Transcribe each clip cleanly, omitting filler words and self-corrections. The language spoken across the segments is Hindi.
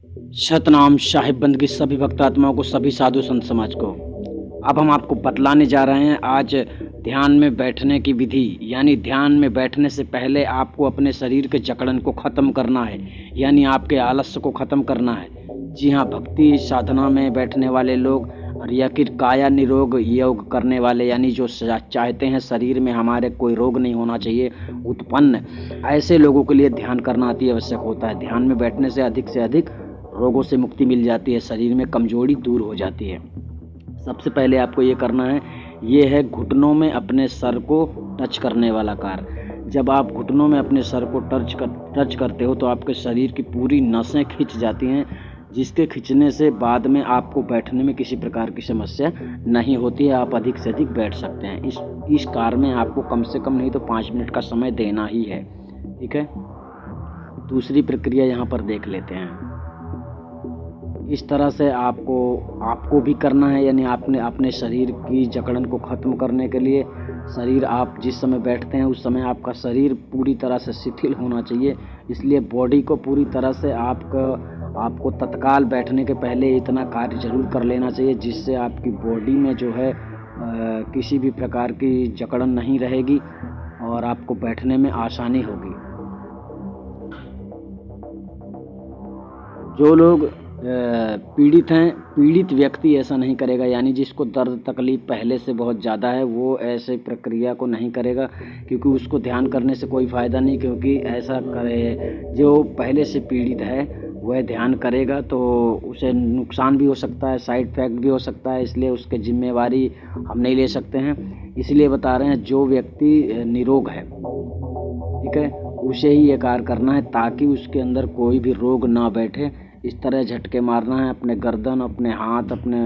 सतनाम साहिब बंदगी सभी भक्त आत्माओं को, सभी साधु संत समाज को। अब हम आपको बतलाने जा रहे हैं आज ध्यान में बैठने की विधि। यानी ध्यान में बैठने से पहले आपको अपने शरीर के जकड़न को ख़त्म करना है, यानी आपके आलस्य को ख़त्म करना है। जी हाँ, भक्ति साधना में बैठने वाले लोग और या फिर काया निरोग योग करने वाले, यानी जो चाहते हैं शरीर में हमारे कोई रोग नहीं होना चाहिए उत्पन्न, ऐसे लोगों के लिए ध्यान करना अति आवश्यक होता है। ध्यान में बैठने से अधिक रोगों से मुक्ति मिल जाती है, शरीर में कमजोरी दूर हो जाती है। सबसे पहले आपको ये करना है, ये है घुटनों में अपने सर को टच करने वाला कार्य। जब आप घुटनों में अपने सर को टच करते हो तो आपके शरीर की पूरी नसें खिंच जाती हैं, जिसके खिंचने से बाद में आपको बैठने में किसी प्रकार की समस्या नहीं होती है। आप अधिक से अधिक बैठ सकते हैं। इस कार्य में आपको कम से कम नहीं तो 5 मिनट का समय देना ही है। ठीक है, दूसरी प्रक्रिया यहाँ पर देख लेते हैं। इस तरह से आपको भी करना है, यानी आपने अपने शरीर की जकड़न को ख़त्म करने के लिए शरीर, आप जिस समय बैठते हैं उस समय आपका शरीर पूरी तरह से शिथिल होना चाहिए। इसलिए बॉडी को पूरी तरह से आपको तत्काल बैठने के पहले इतना कार्य ज़रूर कर लेना चाहिए, जिससे आपकी बॉडी में जो है किसी भी प्रकार की जकड़न नहीं रहेगी और आपको बैठने में आसानी होगी। जो लोग पीड़ित हैं, पीड़ित व्यक्ति ऐसा नहीं करेगा, यानी जिसको दर्द तकलीफ़ पहले से बहुत ज़्यादा है वो ऐसे प्रक्रिया को नहीं करेगा, क्योंकि उसको ध्यान करने से कोई फ़ायदा नहीं। क्योंकि ऐसा करे, जो पहले से पीड़ित है वह ध्यान करेगा तो उसे नुकसान भी हो सकता है, साइड इफ़ेक्ट भी हो सकता है, इसलिए उसकी जिम्मेवारी हम नहीं ले सकते हैं। इसलिए बता रहे हैं, जो व्यक्ति निरोग है, ठीक है, उसे ही ये कार्य करना है ताकि उसके अंदर कोई भी रोग ना बैठे। इस तरह झटके मारना है, अपने गर्दन, अपने हाथ, अपने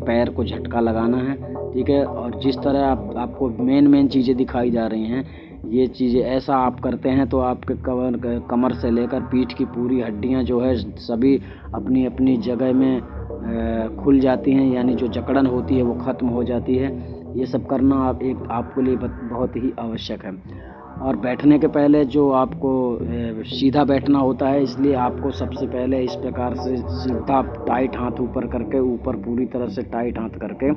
पैर को झटका लगाना है। ठीक है, और जिस तरह आपको मेन चीज़ें दिखाई जा रही हैं, ये चीज़ें ऐसा आप करते हैं तो आपके कमर से लेकर पीठ की पूरी हड्डियां जो है सभी अपनी अपनी जगह में खुल जाती हैं, यानी जो जकड़न होती है वो ख़त्म हो जाती है। ये सब करना आपके लिए बहुत ही आवश्यक है। और बैठने के पहले जो आपको सीधा बैठना होता है, इसलिए आपको सबसे पहले इस प्रकार से सीधा टाइट हाथ ऊपर करके, ऊपर पूरी तरह से टाइट हाथ करके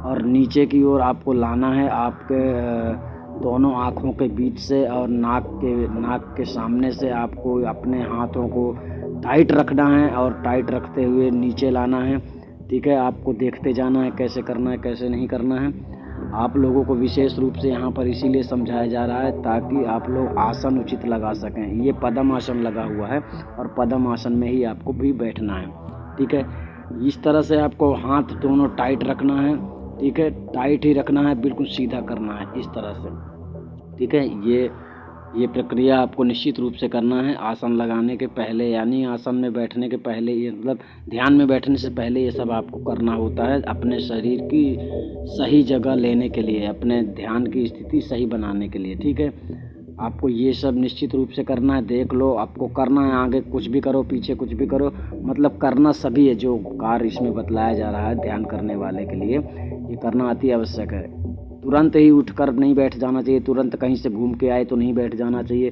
और नीचे की ओर आपको लाना है। आपके दोनों आँखों के बीच से और नाक के सामने से आपको अपने हाथों को टाइट रखना है और टाइट रखते हुए नीचे लाना है। ठीक है, आपको देखते जाना है कैसे करना है, कैसे नहीं करना है। आप लोगों को विशेष रूप से यहाँ पर इसीलिए समझाया जा रहा है ताकि आप लोग आसन उचित लगा सकें। ये पद्म आसन लगा हुआ है और पद्म आसन में ही आपको भी बैठना है। ठीक है, इस तरह से आपको हाथ दोनों टाइट रखना है। ठीक है, टाइट ही रखना है, बिल्कुल सीधा करना है इस तरह से। ठीक है, ये प्रक्रिया आपको निश्चित रूप से करना है आसन लगाने के पहले, यानी आसन में बैठने के पहले, ये मतलब ध्यान में बैठने से पहले ये सब आपको करना होता है, अपने शरीर की सही जगह लेने के लिए, अपने ध्यान की स्थिति सही बनाने के लिए। ठीक है, आपको ये सब निश्चित रूप से करना है। देख लो, आपको करना है, आगे कुछ भी करो, पीछे कुछ भी करो, मतलब करना सभी है। जो कार्य इसमें बतलाया जा रहा है ध्यान करने वाले के लिए, ये करना अति आवश्यक है। तुरंत ही उठकर नहीं बैठ जाना चाहिए, तुरंत कहीं से घूम के आए तो नहीं बैठ जाना चाहिए,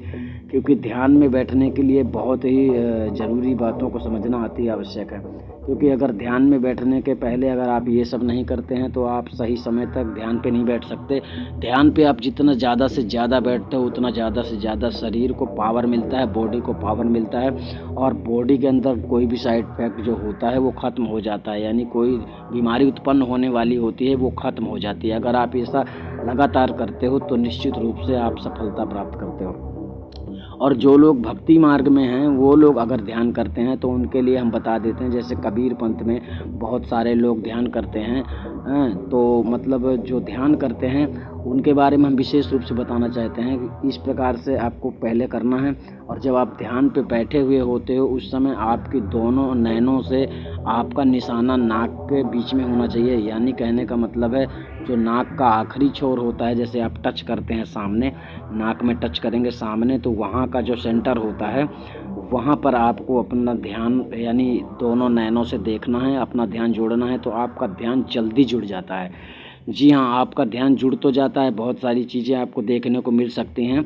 क्योंकि ध्यान में बैठने के लिए बहुत ही ज़रूरी बातों को समझना अति आवश्यक है। क्योंकि अगर ध्यान में बैठने के पहले अगर आप ये सब नहीं करते हैं तो आप सही समय तक ध्यान पे नहीं बैठ सकते। ध्यान पे आप जितना ज़्यादा से ज़्यादा बैठते हो उतना ज़्यादा से ज़्यादा शरीर को पावर मिलता है, बॉडी को पावर मिलता है, और बॉडी के अंदर कोई भी साइड इफेक्ट जो होता है वो ख़त्म हो जाता है, यानी कोई बीमारी उत्पन्न होने वाली होती है वो ख़त्म हो जाती है। अगर आप ऐसा लगातार करते हो तो निश्चित रूप से आप सफलता प्राप्त करते हो। और जो लोग भक्ति मार्ग में हैं वो लोग अगर ध्यान करते हैं तो उनके लिए हम बता देते हैं, जैसे कबीर पंथ में बहुत सारे लोग ध्यान करते हैं। तो मतलब जो ध्यान करते हैं उनके बारे में हम विशेष रूप से बताना चाहते हैं कि इस प्रकार से आपको पहले करना है। और जब आप ध्यान पे बैठे हुए होते हो उस समय आपकी दोनों नैनों से आपका निशाना नाक के बीच में होना चाहिए। यानी कहने का मतलब है, जो नाक का आखिरी छोर होता है, जैसे आप टच करते हैं सामने, नाक में टच करेंगे सामने, तो वहाँ का जो सेंटर होता है वहाँ पर आपको अपना ध्यान, यानी दोनों नैनों से देखना है, अपना ध्यान जोड़ना है, तो आपका ध्यान जल्दी जुड़ जाता है। जी हाँ, आपका ध्यान जुड़ तो जाता है, बहुत सारी चीज़ें आपको देखने को मिल सकती हैं।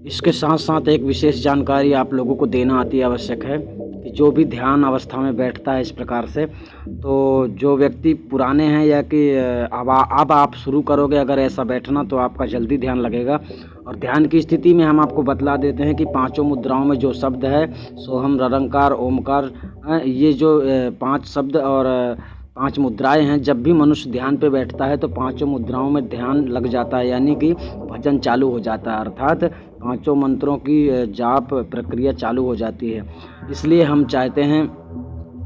इसके साथ साथ एक विशेष जानकारी आप लोगों को देना अति आवश्यक है कि जो भी ध्यान अवस्था में बैठता है इस प्रकार से, तो जो व्यक्ति पुराने हैं या कि अब आप शुरू करोगे अगर ऐसा बैठना तो आपका जल्दी ध्यान लगेगा। और ध्यान की स्थिति में हम आपको बतला देते हैं कि पांचों मुद्राओं में जो शब्द है सोहम, ररंकार, ओमकार, ये जो 5 शब्द और 5 मुद्राएं हैं, जब भी मनुष्य ध्यान पे बैठता है तो पांचों मुद्राओं में ध्यान लग जाता है, यानी कि भजन चालू हो जाता है, अर्थात पांचों मंत्रों की जाप प्रक्रिया चालू हो जाती है। इसलिए हम चाहते हैं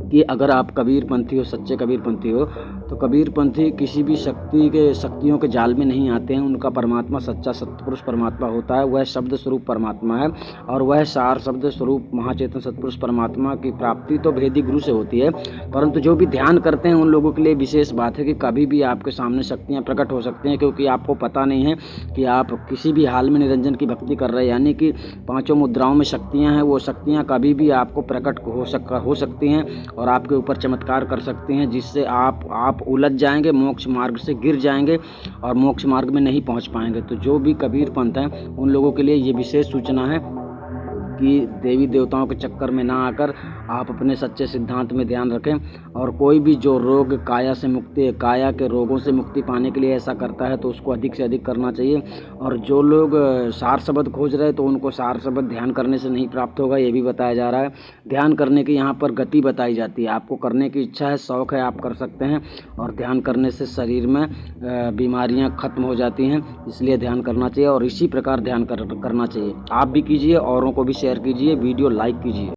कि अगर आप कबीरपंथी हो, सच्चे कबीरपंथी हो, तो कबीरपंथी किसी भी शक्तियों के जाल में नहीं आते हैं। उनका परमात्मा सच्चा सत्पुरुष परमात्मा होता है, वह शब्द स्वरूप परमात्मा है और वह सार शब्द स्वरूप महाचेतन सत्पुरुष परमात्मा की प्राप्ति तो भेदी गुरु से होती है, परंतु जो भी ध्यान करते हैं उन लोगों के लिए विशेष बात है कि कभी भी आपके सामने शक्तियाँ प्रकट हो सकती हैं, क्योंकि आपको पता नहीं है कि आप किसी भी हाल में निरंजन की भक्ति कर रहे हैं, यानी कि पाँचों मुद्राओं में शक्तियाँ हैं, वो शक्तियाँ कभी भी आपको प्रकट हो सकती हैं और आपके ऊपर चमत्कार कर सकती हैं, जिससे आप उलझ जाएंगे, मोक्ष मार्ग से गिर जाएंगे और मोक्ष मार्ग में नहीं पहुंच पाएंगे। तो जो भी कबीर पंथ हैं उन लोगों के लिए ये विशेष सूचना है कि देवी देवताओं के चक्कर में ना आकर आप अपने सच्चे सिद्धांत में ध्यान रखें। और कोई भी जो रोग काया से मुक्ति, काया के रोगों से मुक्ति पाने के लिए ऐसा करता है तो उसको अधिक से अधिक करना चाहिए। और जो लोग सार शब्द खोज रहे हैं तो उनको सार शब्द ध्यान करने से नहीं प्राप्त होगा, ये भी बताया जा रहा है। ध्यान करने की यहाँ पर गति बताई जाती है, आपको करने की इच्छा है, शौक़ है, आप कर सकते हैं। और ध्यान करने से शरीर में बीमारियाँ खत्म हो जाती हैं, इसलिए ध्यान करना चाहिए और इसी प्रकार ध्यान करना चाहिए। आप भी कीजिए, औरों को भी शेयर कीजिए, वीडियो लाइक कीजिए।